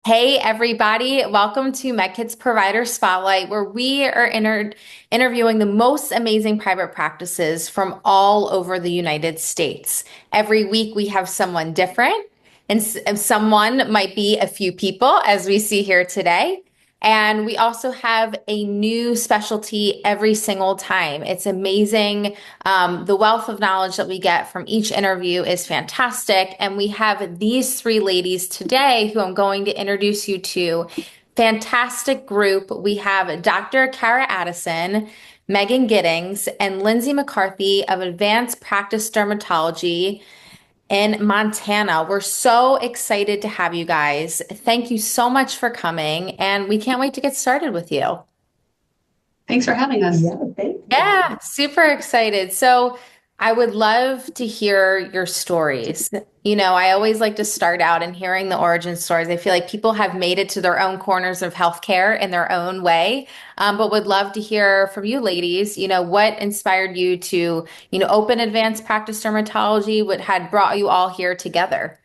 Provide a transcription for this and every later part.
Hey, everybody. Welcome to Meddkit's Provider Spotlight, where we are interviewing the most amazing private practices from all over the United States. Every week, we have someone different, and someone might be a few people, as we see here today. And we also have a new specialty every single time. It's amazing. The wealth of knowledge that we get from each interview is fantastic. And we have these three ladies today who I'm going to introduce you to. Fantastic group. We have Dr. Kara Addison, Megan Gittings, and Lindsay McCarthy of Advanced Practice Dermatology in Montana. We're so excited to have you guys. Thank you so much for coming, and we can't wait to get started with you. Thanks for having us. Yeah, thank you. Yeah, super excited. So I would love to hear your stories. I always like to start out in hearing the origin stories. I feel like people have made it to their own corners of healthcare in their own way, but would love to hear from you ladies, what inspired you to, open advanced practice dermatology, what had brought you all here together.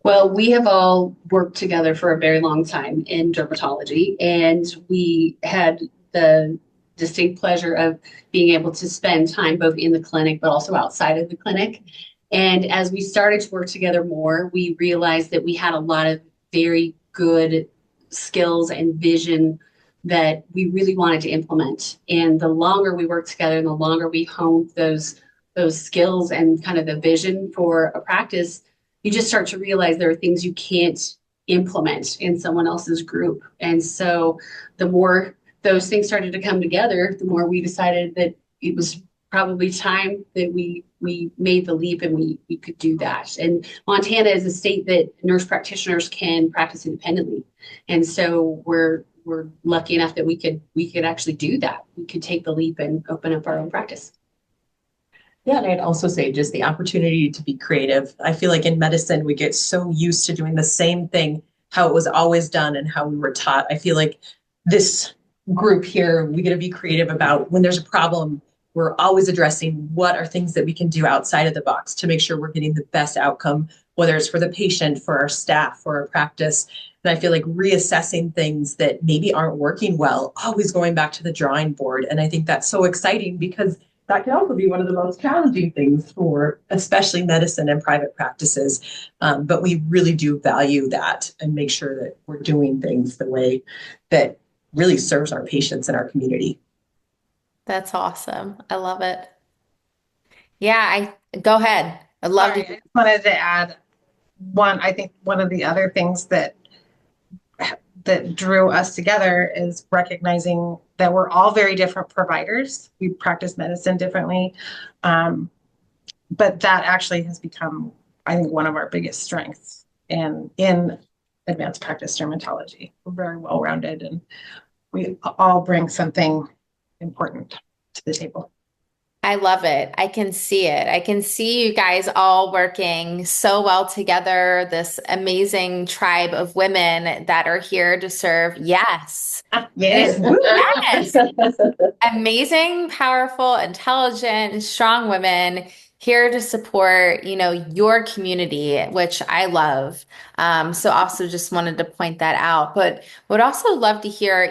Well, we have all worked together for a very long time in dermatology, and we had the distinct pleasure of being able to spend time both in the clinic but also outside of the clinic. And as we started to work together more, we realized that we had a lot of very good skills and vision that we really wanted to implement. And the longer we worked together and the longer we honed those skills and kind of the vision for a practice, you just start to realize there are things you can't implement in someone else's group. And so the more those things started to come together, the more we decided that it was probably time that we made the leap and we could do that. And Montana is a state that nurse practitioners can practice independently. And so we're lucky enough that we could actually do that. We could take the leap and open up our own practice. Yeah, and I'd also say just the opportunity to be creative. I feel like in medicine, we get so used to doing the same thing, how it was always done and how we were taught. I feel like this group here, we get to be creative about when there's a problem, we're always addressing what are things that we can do outside of the box to make sure we're getting the best outcome, whether it's for the patient, for our staff, for our practice. And I feel like reassessing things that maybe aren't working well, always going back to the drawing board. And I think that's so exciting because that can also be one of the most challenging things for especially medicine and private practices. But we really do value that and make sure that we're doing things the way that really serves our patients and our community. That's awesome. I love it. Yeah, I go ahead. I'd love Sorry, to. I just wanted to add I think one of the other things that drew us together is recognizing that we're all very different providers. We practice medicine differently. But that actually has become, I think, one of our biggest strengths in advanced practice dermatology. We're very well rounded and we all bring something important to the table. I love it. I can see it. I can see you guys all working so well together, this amazing tribe of women that are here to serve. Yes. Yes. Yes. Amazing, powerful, intelligent, strong women here to support, your community, which I love. So also just wanted to point that out, but would also love to hear,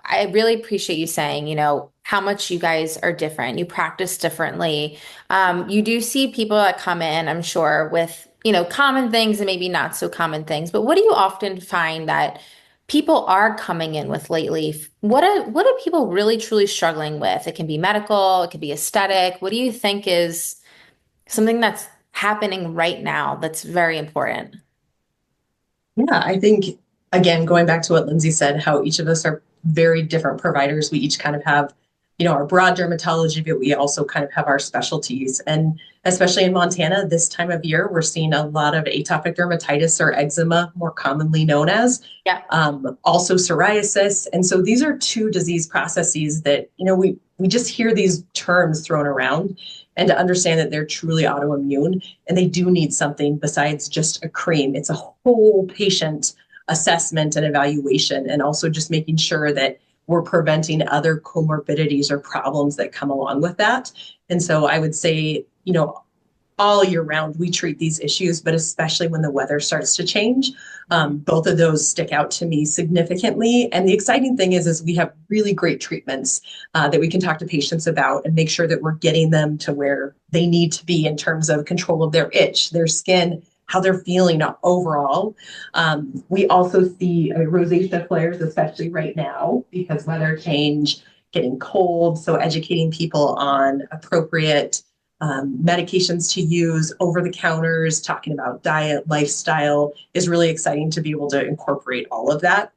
I really appreciate you saying, how much you guys are different. You practice differently. You do see people that come in, I'm sure, with, common things and maybe not so common things, but what do you often find that people are coming in with lately? What are people really truly struggling with? It can be medical, it could be aesthetic. What do you think is something that's happening right now that's very important? Yeah, I think, again, going back to what Lindsay said, how each of us are very different providers. We each kind of have, our broad dermatology, but we also kind of have our specialties. And especially in Montana, this time of year, we're seeing a lot of atopic dermatitis or eczema, more commonly known as, Yeah. also psoriasis. And so these are two disease processes that, we just hear these terms thrown around, and to understand that they're truly autoimmune and they do need something besides just a cream. It's a whole patient assessment and evaluation, and also just making sure that we're preventing other comorbidities or problems that come along with that. And so I would say, all year round, we treat these issues, but especially when the weather starts to change. Both of those stick out to me significantly. And the exciting thing is we have really great treatments that we can talk to patients about and make sure that we're getting them to where they need to be in terms of control of their itch, their skin, how they're feeling overall. We also see rosacea flares, especially right now, because weather change, getting cold. So educating people on appropriate medications to use, over the counters, talking about diet, lifestyle is really exciting to be able to incorporate all of that.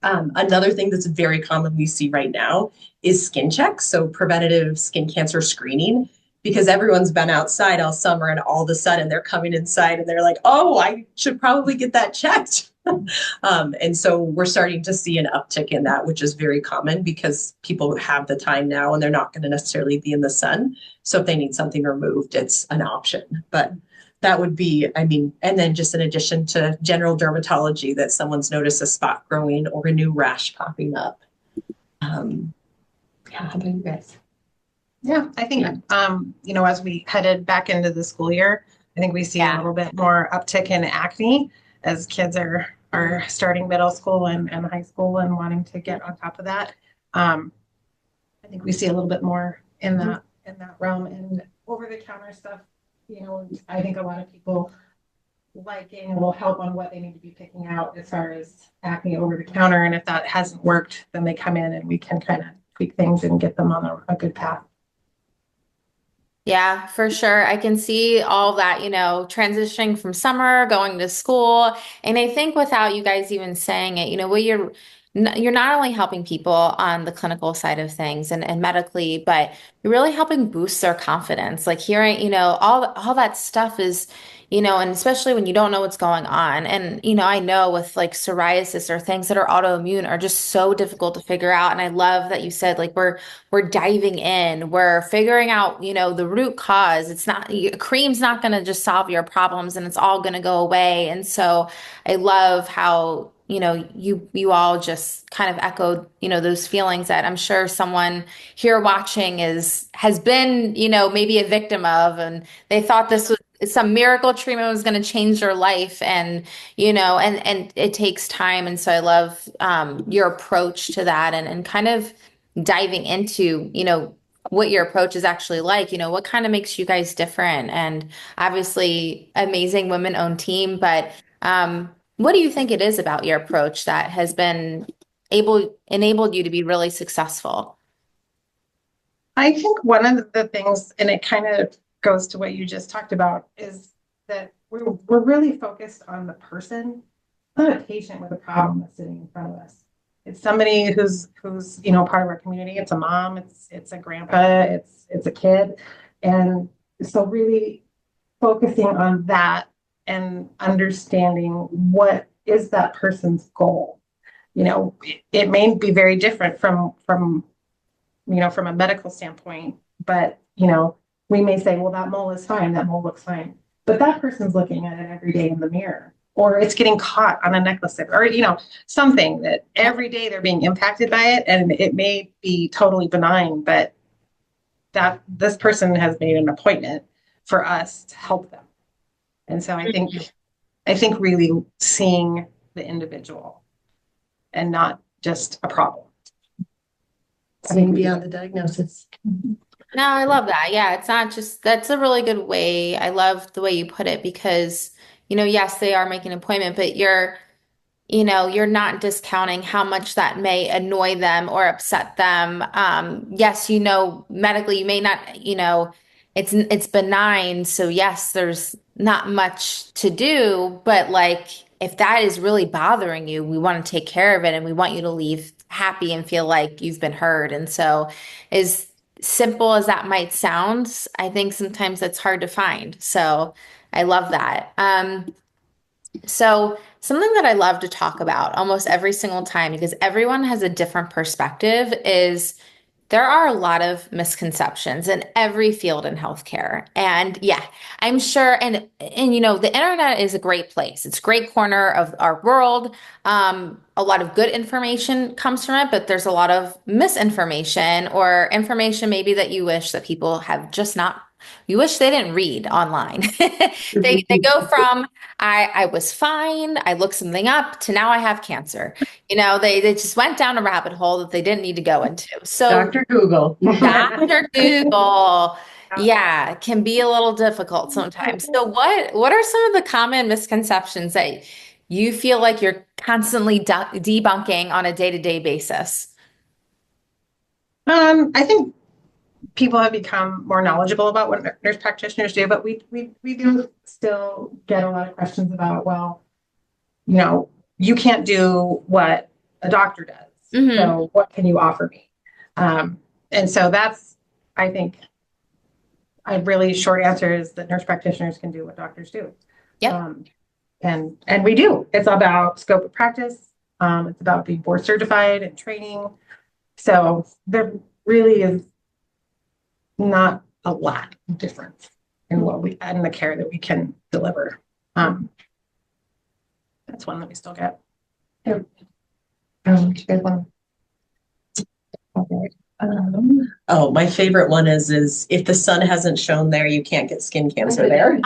Another thing that's very common we see right now is skin checks, so preventative skin cancer screening, because everyone's been outside all summer and all of a sudden they're coming inside and they're like, oh, I should probably get that checked. And so we're starting to see an uptick in that, which is very common because people have the time now and they're not going to necessarily be in the sun. So if they need something removed, it's an option. But that would be, I mean, and then just in addition to general dermatology, that someone's noticed a spot growing or a new rash popping up. Yeah, how about you guys? Yeah, I think, as we headed back into the school year, I think we see a little bit more uptick in acne as kids are starting middle school and high school and wanting to get on top of that. I think we see a little bit more in that realm, and over the counter stuff. I think a lot of people liking and will help on what they need to be picking out as far as acne over the counter. And if that hasn't worked, then they come in and we can kind of tweak things and get them on a good path. Yeah, for sure. I can see all that, transitioning from summer, going to school. And I think without you guys even saying it, what you're not only helping people on the clinical side of things and medically, but you're really helping boost their confidence. Like hearing, all that stuff is, and especially when you don't know what's going on. And, I know with like psoriasis or things that are autoimmune are just so difficult to figure out. And I love that you said like we're diving in, we're figuring out, the root cause. It's not, cream's not going to just solve your problems and it's all going to go away. And so I love how, you all just kind of echoed, those feelings that I'm sure someone here watching has been, maybe a victim of, and they thought this was some miracle treatment was going to change their life. And, and it takes time. And so I love, your approach to that and kind of diving into, what your approach is actually like, what kind of makes you guys different, and obviously amazing women-owned team. But what do you think it is about your approach that has been enabled you to be really successful? I think one of the things, and it kind of goes to what you just talked about, is that we're really focused on the person, not a patient with a problem that's sitting in front of us. It's somebody who's part of our community. It's a mom, it's a grandpa, it's a kid. And so really focusing on that and understanding what is that person's goal. It may be very different from a medical standpoint, but we may say, well, that mole is fine, that mole looks fine. But that person's looking at it every day in the mirror, or it's getting caught on a necklace, or something that every day they're being impacted by it, and it may be totally benign, but that this person has made an appointment for us to help them. And so I think really seeing the individual and not just a problem. Seeing beyond the diagnosis. No, I love that. Yeah, it's not just, that's a really good way. I love the way you put it because, yes, they are making an appointment, but you're not discounting how much that may annoy them or upset them. Yes, medically, you may not, it's benign. So yes, there's not much to do, but like, if that is really bothering you, we want to take care of it and we want you to leave happy and feel like you've been heard. And so as simple as that might sound, I think sometimes that's hard to find. So I love that. So something that I love to talk about almost every single time, because everyone has a different perspective, is there are a lot of misconceptions in every field in healthcare. And yeah, I'm sure, and the internet is a great place. It's a great corner of our world. A lot of good information comes from it, but there's a lot of misinformation or information maybe that you wish that people have just not You wish they didn't read online. They go from I was fine, I looked something up to now I have cancer. They just went down a rabbit hole that they didn't need to go into. So Dr. Google. Dr. Google, yeah, it can be a little difficult sometimes. So what are some of the common misconceptions that you feel like you're constantly debunking on a day-to-day basis? I think people have become more knowledgeable about what nurse practitioners do, but we do still get a lot of questions about, well, you can't do what a doctor does. Mhm. So what can you offer me? And so that's, I think, a really short answer is that nurse practitioners can do what doctors do. Yep. And we do. It's about scope of practice. It's about being board certified and training. So there really is not a lot of difference in the care that we can deliver. That's one that we still get. Yeah. You guys want to? Okay. Oh, my favorite one is if the sun hasn't shone there, you can't get skin cancer there.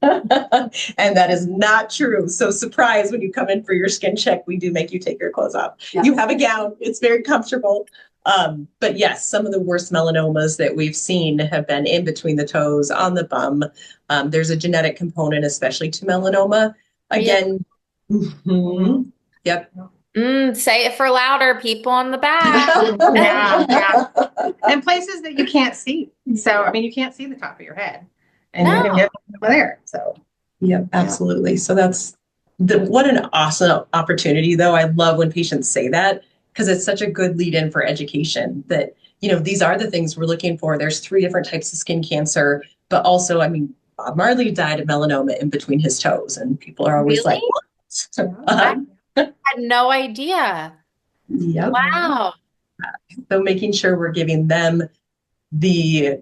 And that is not true. So surprise, when you come in for your skin check, we do make you take your clothes off. Yeah. You have a gown, it's very comfortable. But yes, some of the worst melanomas that we've seen have been in between the toes, on the bum. There's a genetic component, especially to melanoma. Again, yep. Say it for louder, people in the back. Yeah. And places that you can't see. So, I mean, you can't see the top of your head. And you can get over there. So, Yep, absolutely. So what an awesome opportunity, though. I love when patients say that because it's such a good lead in for education that, these are the things we're looking for. There's 3 different types of skin cancer, but also, I mean, Bob Marley died of melanoma in between his toes, and people are always Really? like, what? I had no idea. Yep. Wow. So making sure we're giving them the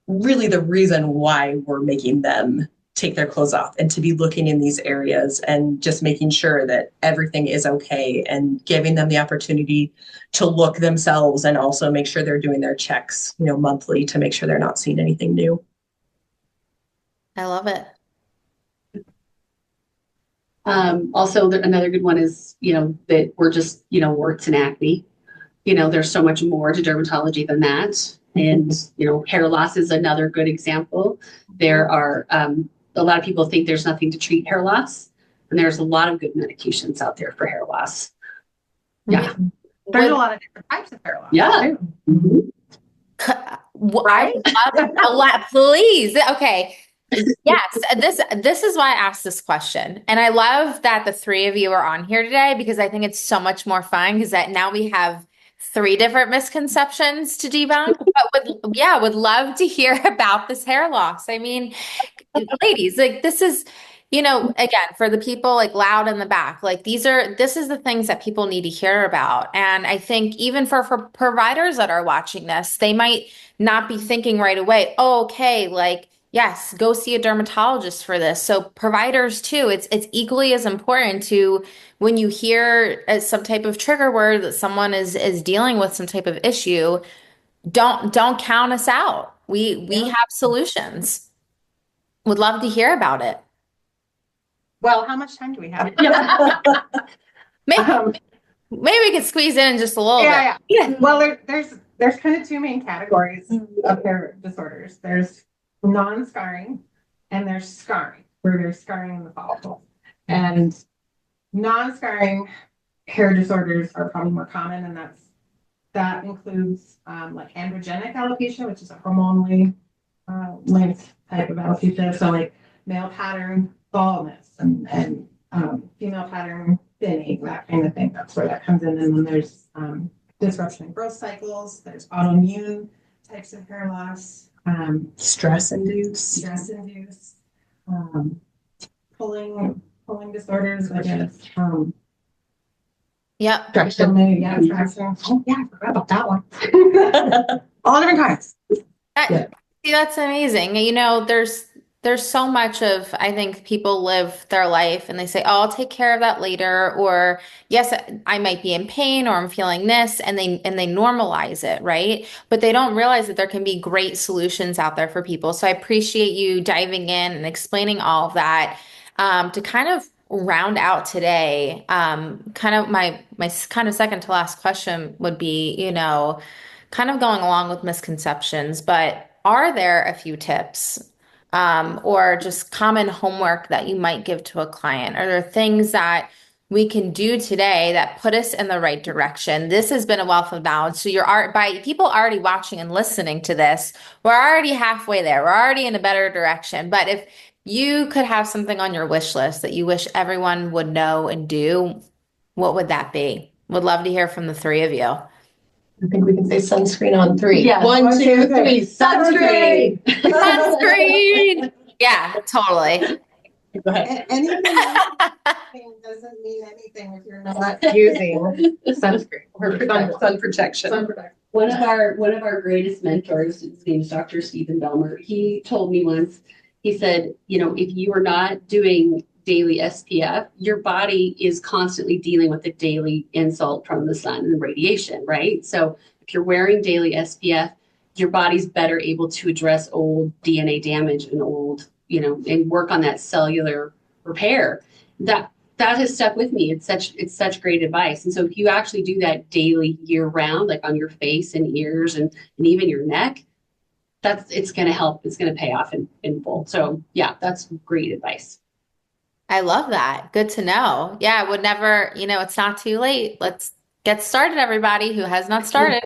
reason why we're making them take their clothes off and to be looking in these areas and just making sure that everything is okay and giving them the opportunity to look themselves and also make sure they're doing their checks, monthly to make sure they're not seeing anything new. I love it. Also, another good one is, that we're just, warts and acne. There's so much more to dermatology than that. And, hair loss is another good example. There are, a lot of people think there's nothing to treat hair loss, and there's a lot of good medications out there for hair loss. Yeah. there's a lot of different types of hair loss. Yeah. Too. I love a lot. Please. Okay. Yes. This is why I asked this question. And I love that the 3 of you are on here today because I think it's so much more fun because that now we have 3 different misconceptions to debunk. But would love to hear about this hair loss. I mean, ladies, like this is, again, for the people like loud in the back, like this is the things that people need to hear about. And I think even for providers that are watching this, they might not be thinking right away, oh, okay, like, yes, go see a dermatologist for this. So providers too, it's equally as important to when you hear some type of trigger word that someone is dealing with some type of issue, don't count us out. We have solutions. Would love to hear about it. Well, how much time do we have? Maybe, Um, maybe we could squeeze in just a little bit. Yeah. Well, there's kind of 2 main categories of hair disorders. There's non-scarring and there's scarring, where there's scarring in the follicle. And non-scarring hair disorders are probably more common, and that includes like androgenic alopecia, which is a hormonally linked type of alopecia. So like male pattern baldness and female pattern thinning, that kind of thing. That's where that comes in. And then there's disruption in growth cycles. There's autoimmune types of hair loss. Stress induced. Pulling disorders, I guess. Yep. Traction. Oh yeah, I forgot about that one. All different kinds. See, that's amazing. There's There's so much of, I think people live their life and they say, "Oh, I'll take care of that later," or "Yes, I might be in pain or I'm feeling this," and they normalize it, right? But they don't realize that there can be great solutions out there for people. So I appreciate you diving in and explaining all of that. To kind of round out today, kind of my kind of second to last question would be, kind of going along with misconceptions, but are there a few tips? Or just common homework that you might give to a client? Are there things that we can do today that put us in the right direction? This has been a wealth of knowledge. So by people already watching and listening to this, we're already halfway there. We're already in a better direction. But if you could have something on your wish list that you wish everyone would know and do, what would that be? Would love to hear from the three of you. I think we can say sunscreen on three. Yeah. One, two, three. Sunscreen. Sunscreen! Yeah, totally. Go ahead. Anything doesn't mean anything if you're not using sunscreen or Sun protection. sun protection. One of our greatest mentors, his name is Dr. Stephen Belmer. He told me once, he said, if you are not doing daily SPF, your body is constantly dealing with the daily insult from the sun and the radiation, right? So if you're wearing daily SPF, your body's better able to address old DNA damage and and work on that cellular repair. That has stuck with me. It's such great advice. And so if you actually do that daily year round, like on your face and ears and even your neck, it's going to help. It's going to pay off in full. So yeah, that's great advice. I love that. Good to know. Yeah, I would never, it's not too late. Let's get started, everybody who has not started.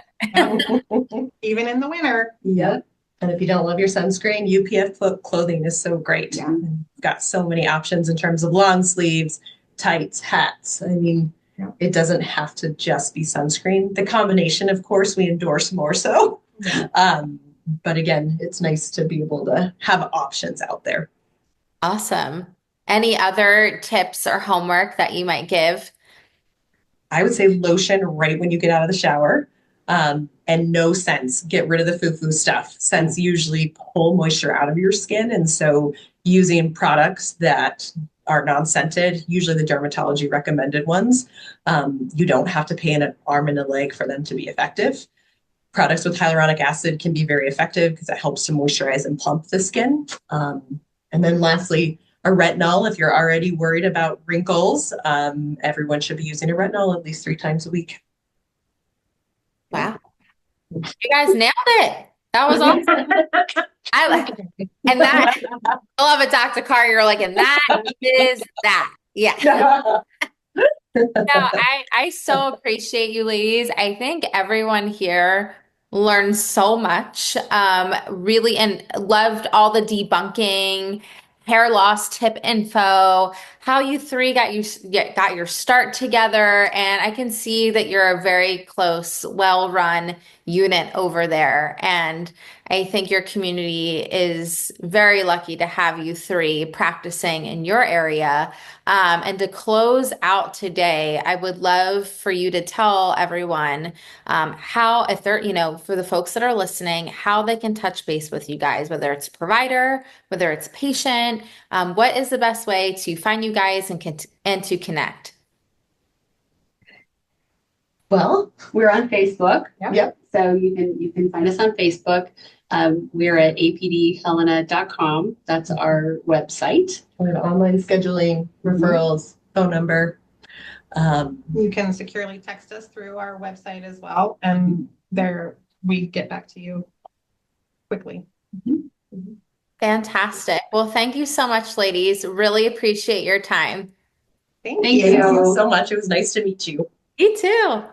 Even in the winter. Yep. And if you don't love your sunscreen, UPF clothing is so great. Yeah. And you've got so many options in terms of long sleeves, tights, hats. I mean, Yeah. it doesn't have to just be sunscreen. The combination, of course, we endorse more so. Yeah. But again, it's nice to be able to have options out there. Awesome. Any other tips or homework that you might give? I would say lotion right when you get out of the shower. And no scents. Get rid of the foo-foo stuff. Scents usually pull moisture out of your skin. And so using products that are non-scented, usually the dermatology recommended ones, you don't have to pay an arm and a leg for them to be effective. Products with hyaluronic acid can be very effective because it helps to moisturize and plump the skin. And then lastly, a retinol. If you're already worried about wrinkles, everyone should be using a retinol at least 3 times a week. Wow. You guys nailed it. That was awesome. I like and that I love it, Dr. Carr. You're like, and that is that. Yeah. No, I so appreciate you ladies. I think everyone here learned so much. Really, and loved all the debunking, hair loss tip info, how you three got your start together, and I can see that you're a very close, well-run unit over there. And I think your community is very lucky to have you three practicing in your area. And to close out today, I would love for you to tell everyone how, if they're, for the folks that are listening, how they can touch base with you guys, whether it's provider, whether it's patient, what is the best way to find you guys and to connect? Well, we're on Facebook. Yep. So you can find us on Facebook. We're at apdhelena.com. That's our website. We have online scheduling, referrals, phone number. You can securely text us through our website as well, and there we get back to you quickly. Fantastic. Well, thank you so much, ladies. Really appreciate your time. Thank Thank you. Thank you so much. It was nice to meet you. You too.